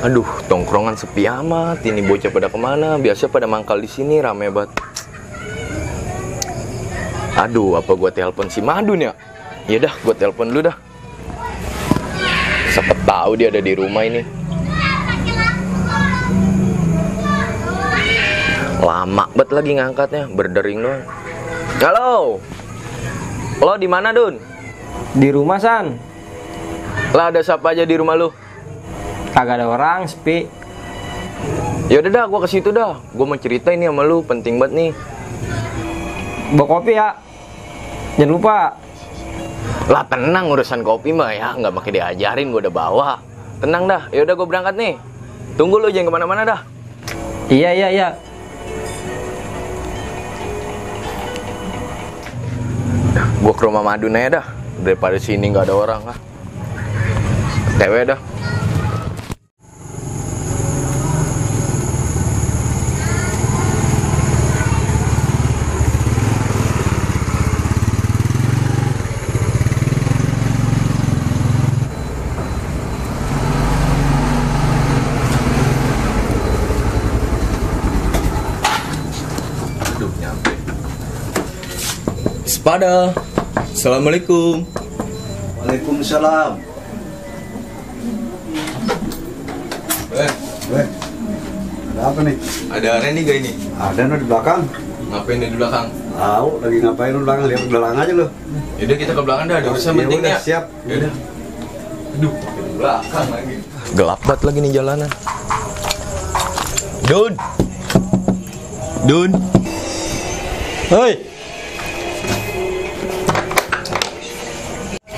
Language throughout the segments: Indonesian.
Aduh, tongkrongan sepi amat. Ini bocah pada kemana? Biasa pada mangkal di sini, rame banget. Aduh, apa gua telepon si Madun ya? Ya dah, gua telepon dulu dah. Siapa tahu dia ada di rumah ini. Lama banget lagi ngangkatnya, berdering doang. Halo. Lo di mana, Dun? Di rumah, San. Lah, ada siapa aja di rumah lu? Kagak ada orang, sepi. Ya udah dah, gua ke situ dah. Gua mau cerita ini sama lu, penting banget nih. Bawa kopi ya. Jangan lupa. Lah tenang, urusan kopi mah ya nggak pakai diajarin, gua udah bawa. Tenang dah. Ya udah, gua berangkat nih. Tunggu lu, jangan kemana-mana dah. Iya. Gua ke rumah Madun aja dah, daripada sini nggak ada orang ah. TW dah. Aduh, nyampe. Sepada. Assalamualaikum. Waalaikumsalam. Weh, ada apa nih? Ada Reni gak ini? Ada no di belakang. Ngapain di belakang? Tahu lagi ngapain lu belakang? Lihat belakang aja lu. Yaudah, kita ke belakang dah, ada urusan Ya penting udah, ya. siap. Yaudah. Aduh, di belakang lagi. Gelap banget lagi nih jalanan. Dun. Hoi.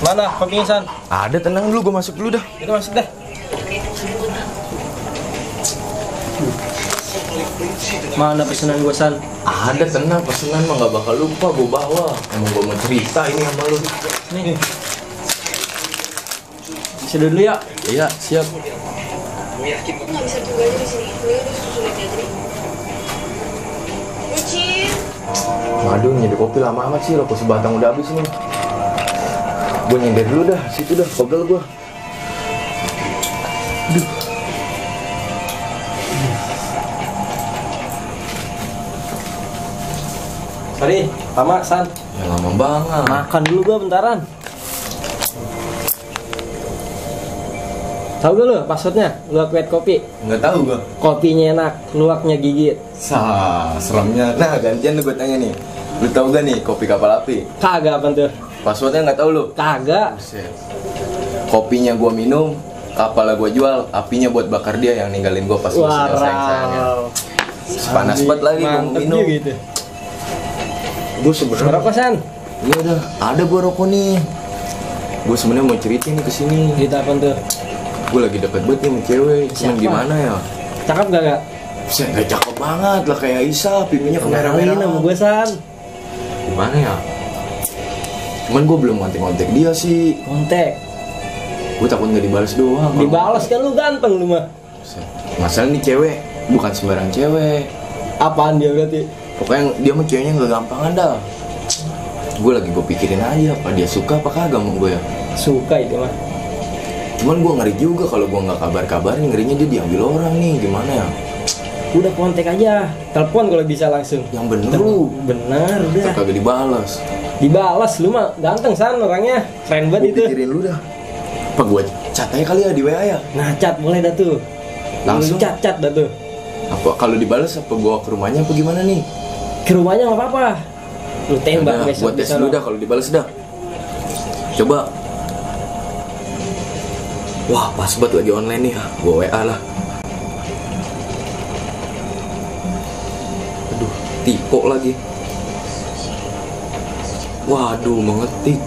Mana kopinya, San? Ada, tenang dulu, gue masuk dulu dah. Itu masuk dah. Mana pesanan gua, San? Ada, tenang, pesenan mah gak bakal lupa, gue bawa. Emang gue mau cerita ini sama lu. Nih. Bisa dulu ya. Iya, siap. Kok nggak bisa tunggu aja di sini? Gue udah susulin Jadri. Bucin. Waduh, nyedek kopi lama amat sih, rokok sebatang udah habis nih. Gue nyender dulu dah, situ dah, pegel gue. Aduh. Sorry, lama, San. Ya lama banget. Makan dulu gua bentaran. Tahu gak lu passwordnya? Luak wet kopi. Nggak tahu gue. Kopinya enak, luaknya gigit. Seremnya. Nah, gantian lu gue tanya nih. Lu tahu gak nih kopi kapal api? Kagak apa tuh? Passwordnya nggak tahu lu? Kagak. Buset. Kopinya gua minum, kapalnya gua jual, apinya buat bakar dia yang ninggalin gua pas musim sayang-sayangnya. Panas banget lagi gua mau minum. Gitu. Gua sebenarnya Ngerokok, San? Iya udah, ada gua rokok nih. Gua sebenarnya mau cerita nih kesini. Cerita apa tuh? Gua lagi deket banget nih sama cewek. Cuman Siapa? gimana ya? Cakep gak? Buset, gak cakep banget lah kayak Isa, pipinya Kenalin kemerah-merah. sama gue, San. Gimana ya? Cuman gua belum kontak-kontak dia sih. Kontak. Gua takut nggak dibalas doang. Dibalas kan lu ganteng lu mah. Masalah nih cewek bukan sembarang cewek. Apaan dia berarti? Pokoknya dia mah ceweknya nggak gampangan dah. Gue pikirin aja apa dia suka apa kagak sama gue ya. Suka itu mah. Cuman gue ngeri juga kalau gue nggak kabarin, ngerinya dia diambil orang nih, gimana ya? Udah kontak aja. Telepon kalau bisa langsung. Yang bener lu. Bener udah. Kagak dibalas. Dibalas lu mah ganteng, San, orangnya. Keren Gue banget itu. pikirin lu dah. Apa gue chat aja kali ya di WA ya? Nah, cat boleh dah tuh. Langsung? Lu cat dah tuh. Apa kalau dibalas apa gue ke rumahnya apa gimana nih? Ke rumahnya nggak apa-apa. Lu tembak Udah, besok gue tes di dulu sana. dah kalau dibalas dah. Coba. Wah, pas banget lagi online nih. Gue WA lah. Aduh, tipe lagi. Waduh, mengetik.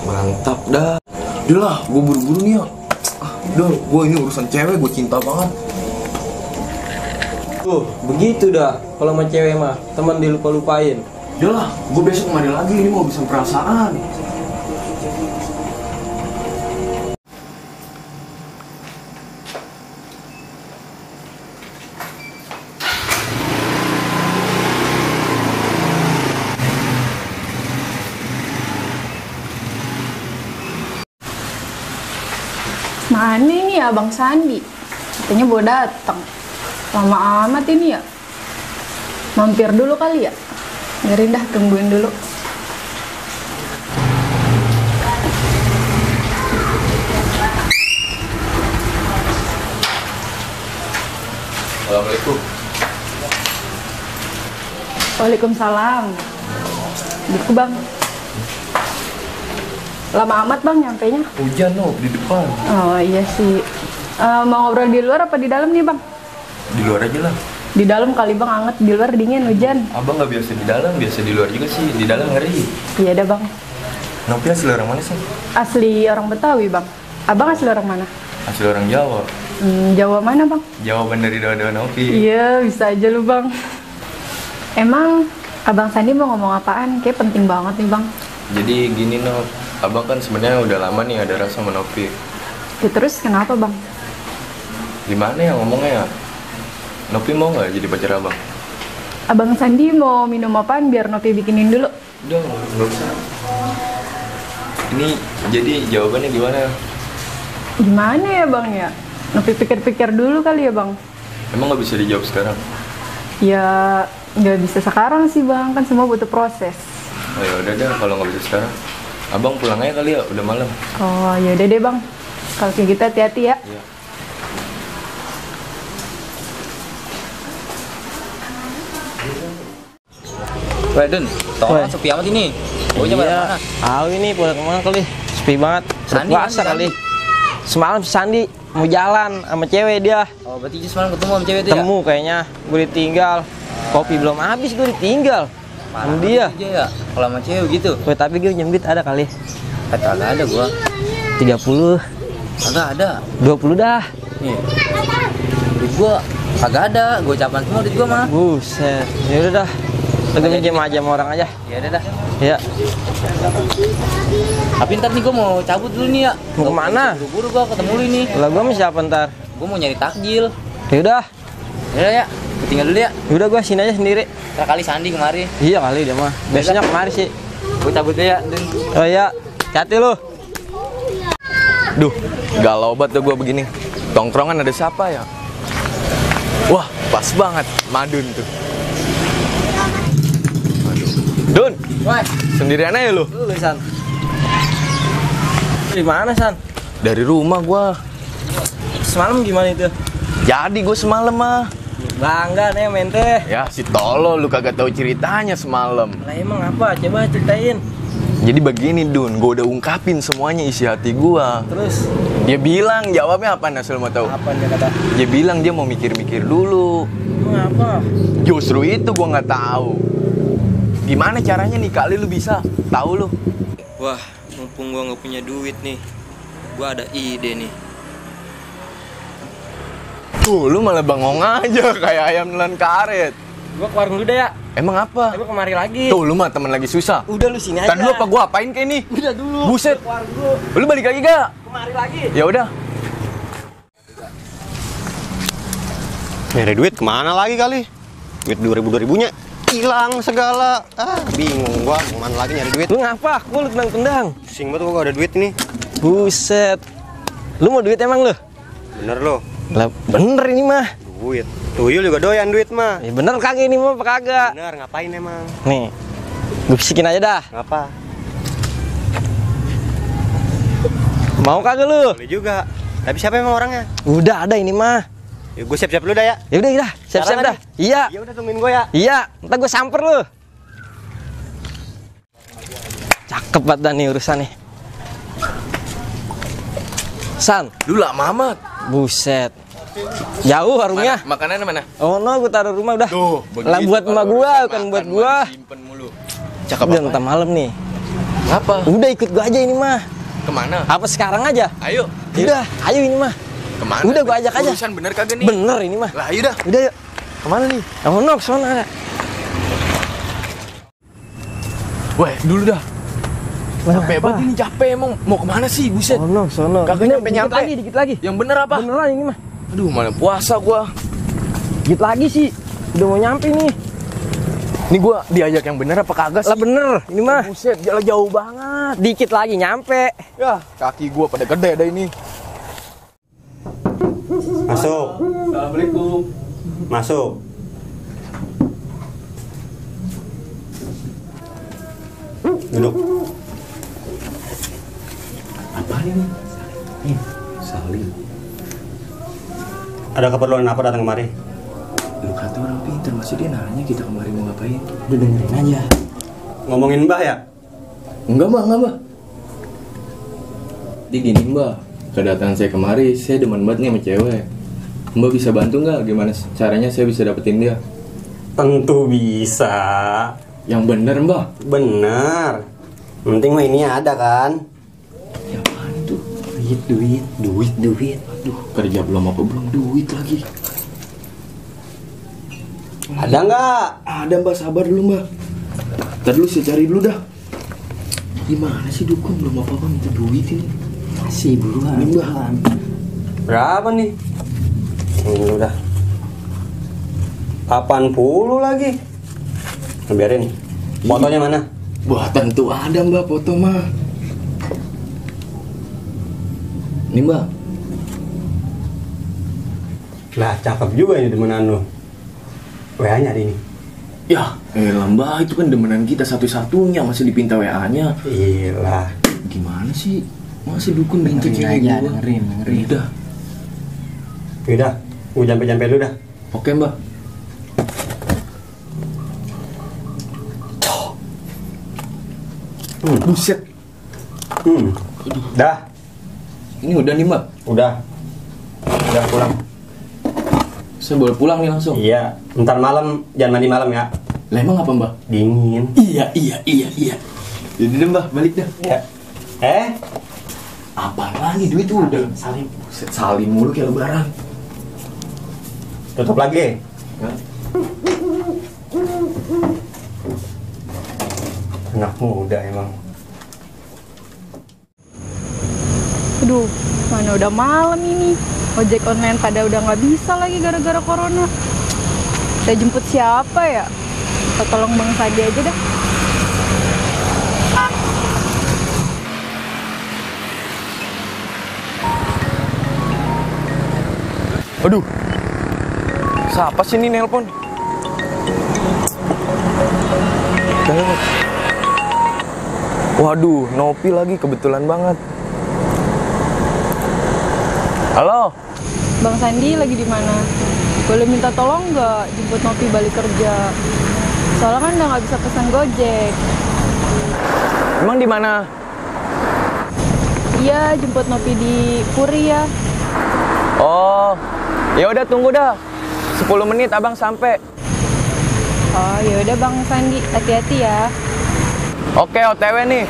Mantap dah. Udah lah, gue buru-buru nih ya. Udah, gue ini urusan cewek, gue cinta banget. Tuh, begitu dah. Kalau sama cewek mah, teman dilupa-lupain. Udah lah, gue besok kemari lagi, ini mau bisa perasaan. Aneh nih ya Bang Sandi. Katanya mau datang. Lama amat ini ya. Mampir dulu kali ya. Biarin dah, tungguin dulu. Assalamualaikum. Waalaikumsalam. Gitu Bang. Lama amat Bang nyampenya. Hujan no di depan. Oh iya sih. Mau ngobrol di luar apa di dalam nih Bang? Di luar aja lah. Di dalam kali Bang, anget. Di luar dingin, hujan. Abang nggak biasa di dalam, biasa di luar juga sih. Di dalam ngeri. Iya dah Bang. Nopi asli orang mana sih? Asli orang Betawi Bang. Abang asli orang mana? Asli orang Jawa. Jawa mana Bang? Jawaban dari doa-doa Nopi. Iya, bisa aja lu Bang. Emang Abang Sandi mau ngomong apaan? Kayak penting banget nih Bang. Jadi gini no, abang kan sebenarnya udah lama nih ada rasa sama Nopi. Ya, terus kenapa Bang? Gimana ya ngomongnya ya? Nopi mau nggak jadi pacar abang? Abang Sandi mau minum apaan biar Nopi bikinin dulu? Udah, nggak usah. Ini jadi jawabannya gimana? Gimana ya Bang ya? Nopi pikir-pikir dulu kali ya Bang. Emang nggak bisa dijawab sekarang? Ya nggak bisa sekarang sih Bang, kan semua butuh proses. Oh ya udah deh, kalau nggak bisa sekarang, abang pulang aja kali ya, udah malam. Oh ya udah deh Bang. Kalau kayak gitu hati-hati ya. Iya. Weh Dun, tolong sepi amat ini. Baunya pada mana? Tahu ini pada kemana kali? Sepi banget. Sandi, Berpuasa Sandi, kali. Semalam si Sandi mau jalan sama cewek dia. Oh, berarti semalam ketemu sama cewek itu ya? Temu kayaknya. Gue ditinggal. Kopi belum habis gue ditinggal. Sama dia. Aja ya, kalau sama cewek gitu. Weh, tapi gue nyembit ada kali. Kagak ada gua. 30, Kagak ada. 20 dah. Nih. Duit gua kagak ada. Gua ucapan semua duit gua mah. Buset. Ya udah dah. Lagi minjem aja sama orang aja. Ya udah dah. Ya. Tapi ntar nih gua mau cabut dulu nih ya. Mau kemana? Buru-buru gua ketemu lu nih. Lah gua sama siapa ntar? Gua mau nyari takjil. Ya udah. Ya udah ya. Gua tinggal dulu ya. Ya udah gua sini aja sendiri. Ntar kali Sandi kemari. Iya kali dia mah. Biasanya kemari sih. Gua cabut dulu ya, Dun. Oh iya. Hati lu. Duh, galau banget tuh gue begini. Tongkrongan ada siapa ya? Wah, pas banget, Madun tuh. Dun, Woi, sendirian aja lu? lu San. Di mana San? Dari rumah gue. Semalam gimana itu? Jadi gue semalam mah. Bangga nih mente. Ya, si tolo lu kagak tahu ceritanya semalam. Lah emang apa? Coba ceritain. Jadi begini Dun, gue udah ungkapin semuanya isi hati gue. Terus Dia bilang, jawabnya apa Nasil mau tahu? apa dia kata? Dia bilang dia mau mikir-mikir dulu. Emang apa? Justru itu gue nggak tahu. Gimana caranya nih kali lu bisa tahu lu? Wah, mumpung gua nggak punya duit nih, gua ada ide nih. Tuh, lu malah bengong aja kayak ayam nelan karet. Gua ke warung dulu deh ya. Emang apa? Gua kemari lagi. Tuh, lu mah temen lagi susah. Udah lu sini aja. Kan dulu apa gua apain kayak ini? Udah dulu. Buset. Gua ke warung dulu. Lu balik lagi gak? Kemari lagi. Ya udah. Nyari duit kemana lagi kali? Duit 2000-2000-nya hilang segala. Bingung gua kemana lagi nyari duit. Lu ngapa? Gua lu tendang-tendang. Pusing banget gua gak ada duit nih. Buset. Lu mau duit emang lu? Bener lo. Lah bener ini mah. Duit. Tuyul juga doyan duit mah. Ya bener kagak ini mah apa kagak? Bener, ngapain emang? Nih. Gue bisikin aja dah. Ngapa? Mau kagak lu? Boleh juga. Tapi siapa emang orangnya? Udah ada ini mah. Ya gue siap-siap dulu dah ya. Ya udah, siap-siap Sekarang dah. Iya. Ya udah tungguin gue ya. Iya, ntar gue samper lu. Cakep banget dah nih urusan nih. San, Lu lama amat. buset. Jauh warungnya. Makanannya mana? Oh no, gue taruh rumah udah. Tuh, Lah buat emak gua, bukan buat gua. Simpen mulu. Cakep Udah apa? ntar malam nih. Apa? Udah ikut gua aja ini mah. Kemana? Apa sekarang aja? Ayo. Udah, ayo ini mah. Kemana? Udah gua ajak aja. Urusan bener kagak nih? Bener ini mah. Lah, ayo dah. Udah yuk. Kemana nih? Oh no, kesana. Weh, dulu dah. Capek banget ini, capek emang. Mau kemana sih, buset? Oh no, sono. Kagak nyampe-nyampe. Dikit lagi. Yang bener apa? Beneran ini mah. Aduh, mana puasa gua. Dikit lagi sih. Udah mau nyampe nih. Ini gua diajak yang bener apa kagak sih? Lah bener, ini mah. Buset, jalan jauh banget. Dikit lagi nyampe. Ya, kaki gua pada gede dah ini. Masuk. Assalamualaikum. Masuk. Duduk. Apa ini? Salim. Ada keperluan apa datang kemari? Lu kata orang pintar, masih dia nanya kita kemari mau ngapain? Udah dengerin aja. Ngomongin Mbah ya? Enggak mbak. Jadi gini mbak, kedatangan saya kemari, saya demen banget nih sama cewek. Mbak bisa bantu nggak? Gimana caranya saya bisa dapetin dia? Tentu bisa. Yang bener mbak. Bener. Penting mah ini ada kan? Ya apaan itu? Duit. Aduh, kerja belum apa belum duit lagi. Ada nggak? Ada mbak, sabar dulu mbak. Ntar dulu saya cari dulu dah. Gimana sih dukun belum apa-apa minta duit ini? Masih buruan. Ini mbak. Berapa nih? Ini udah 80 lagi. Biarin. Fotonya mana? Wah tentu ada mbak foto mah. Ini mbak. Lah cakep juga ini demenan lu. WA-nya ada ini. Ya, mbak itu kan demenan kita satu-satunya, masih dipinta WA-nya. Iyalah. Gimana sih? Masih dukun minta cewek aja, gua. dengerin. Udah. Gue jampe-jampe dulu dah. Oke mbak. Buset. Dah. Ini udah nih mbak. Udah pulang. Saya boleh pulang nih langsung. Iya. Ntar malam jangan mandi malam ya. Lah emang apa mbak? Dingin. Iya. Jadi deh mbak, balik dah. Ya. Apa lagi duit tuh udah salim. Buset, salim mulu kayak lebaran. Tutup lagi. Ya. Anak muda emang. Aduh, mana udah malam ini. Ojek online pada udah nggak bisa lagi gara-gara corona. Saya jemput siapa ya? Atau tolong Bang Sadi aja dah. Aduh, siapa sih ini nelpon? Waduh, Nopi lagi, kebetulan banget. Halo, Bang Sandi lagi di mana? Boleh minta tolong nggak jemput Nopi balik kerja? Soalnya kan udah nggak bisa pesan Gojek. emang di mana? Iya, jemput Nopi di Puri ya. Oh, ya udah tunggu dah. 10 menit abang sampai. Oh, ya udah Bang Sandi, hati-hati ya. Oke, OTW nih.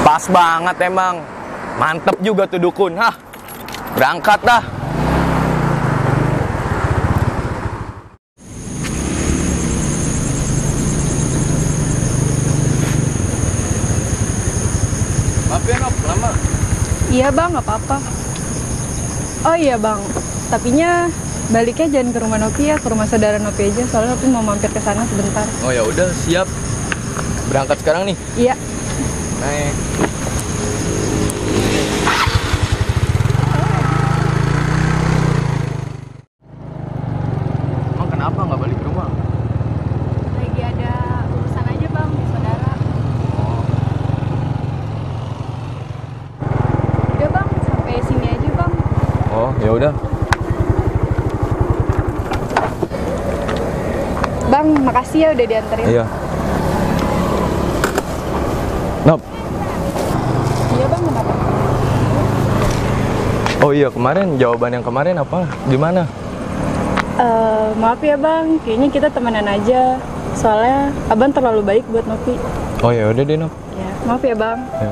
Pas banget emang. Mantep juga tuh dukun. Hah, berangkat dah. Maaf ya Nop, lama. Iya Bang, nggak apa-apa. Oh iya Bang, tapinya baliknya jangan ke rumah Nopi ya, ke rumah saudara Nopi aja. Soalnya Nopi mau mampir ke sana sebentar. Oh ya udah, siap. Berangkat sekarang nih. Iya. Naik. Emang kenapa nggak balik ke rumah? Lagi ada urusan aja Bang di saudara. Udah Bang, sampai sini aja Bang. Oh, ya udah. Bang, makasih ya udah dianterin. Iya. Nop. Iya Bang, kenapa? Oh iya, kemarin jawaban yang kemarin apa? Gimana? Maaf ya Bang, kayaknya kita temenan aja. Soalnya Abang terlalu baik buat Nopi. Oh ya udah deh, Nop. Ya, maaf ya Bang. Ya.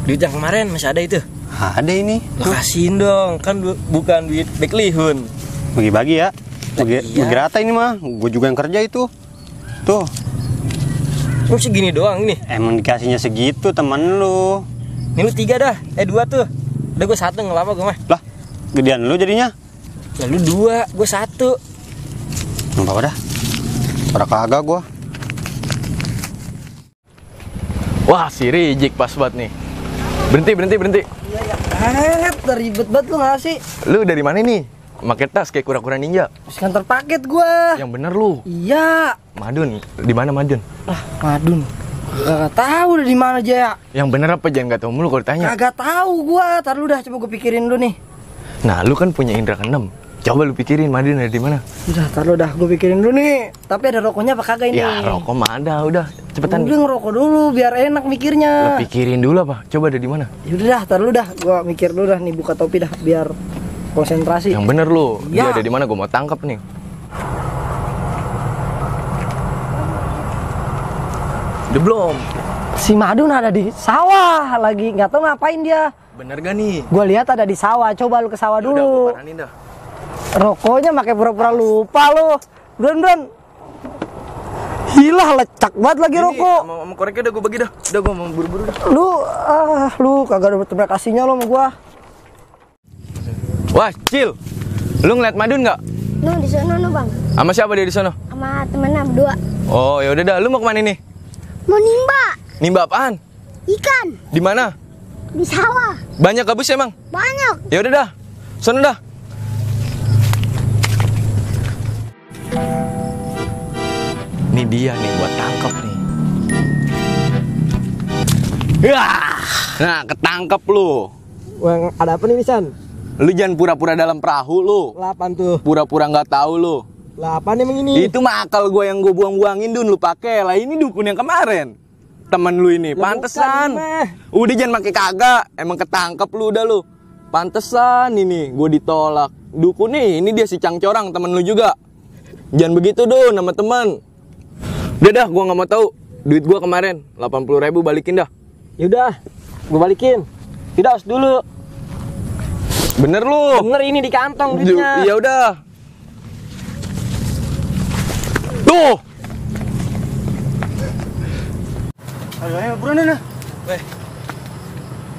Duit yang kemarin masih ada itu? Ada ini. Lo kasihin dong, kan bukan duit baklihun. Bagi-bagi ya. Bagi Iya. rata ini mah. Gue juga yang kerja itu. Tuh. Lu segini doang ini. Emang dikasihnya segitu temen lu. Nih lu 3 dah. 2 tuh. Udah gue 1 nggak apa-apa gue mah. Lah, gedean lu jadinya. Ya lu 2, gue 1. Nggak apa-apa dah. Pada kagak gua. Wah, si Rijik pas banget nih. Berhenti. Ribet banget lu nggak sih? Lu dari mana nih? Pakai tas kayak kura-kura ninja. Terus kantor paket gua. Yang bener lu. Iya. Madun, di mana Madun? Madun. Gak tahu udah di mana Jaya. Yang bener apa jangan gak tau mulu kalau ditanya. Kagak tahu gua. Tar lu dah coba gua pikirin dulu nih. Nah, lu kan punya indra keenam. Coba lu pikirin Madun ada di mana? Udah, tar lu dah gua pikirin dulu nih. Tapi ada rokoknya apa kagak ini? Ya, rokok mah ada, udah cepetan. Udah ngerokok dulu biar enak mikirnya. Lu pikirin dulu apa? Coba ada di mana? Yaudah dah, tar lu dah. Gua mikir dulu dah nih, buka topi dah biar konsentrasi. Yang bener lu. Ya. Dia ada di mana? Gua mau tangkap nih. Udah belum? Si Madun ada di sawah lagi, nggak tahu ngapain dia. Bener gak nih? Gua lihat ada di sawah. Coba lu ke sawah Udah, gua dulu. paranin dah. Rokoknya pakai pura-pura lupa lu. Bran. Hilah lecak banget lagi rokok. Sama koreknya udah gua bagi dah. Udah gua mau buru-buru dah. Lu kagak ada terima kasihnya lo sama gua. Wah, Cil. Lu ngeliat Madun nggak? No, di sana no, Bang. Sama siapa dia di sana? Sama temennya berdua. Oh, ya udah dah. Lu mau kemana nih? Mau nimba Nimba apaan? ikan Di mana? di sawah. Banyak gabus emang? Banyak. Ya udah dah. Sono dah. Ini dia nih gua tangkap nih. Yah. Nah, ketangkep lu. Wah, ada apa nih, Misan? Lu jangan pura-pura dalam perahu lu. Lapan tuh. Pura-pura nggak tahu lu. Lapan emang ini. Itu mah akal gua yang gua buang-buangin Dun, lu pakai. Lah ini dukun yang kemarin. Temen lu ini, pantesan. Udah jangan pakai kagak, emang ketangkep lu udah lu. Pantesan ini gua ditolak. Dukun nih, ini dia si Cangcorang temen lu juga. Jangan begitu Dun sama teman. Udah dah, gua nggak mau tahu. Duit gua kemarin 80.000 balikin dah. Yaudah, gua balikin. Tidak harus dulu. Bener lu. Bener ini di kantong duitnya. Iya udah. Tuh. Ayo buruan nah.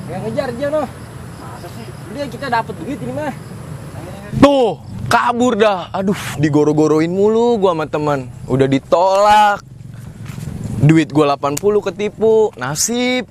Yang ngejar dia noh. Masa sih? Udah kita dapat duit ini mah. Tuh, kabur dah. Aduh, digoro-goroin mulu gua sama teman. Udah ditolak. Duit gua 80 ketipu. Nasib.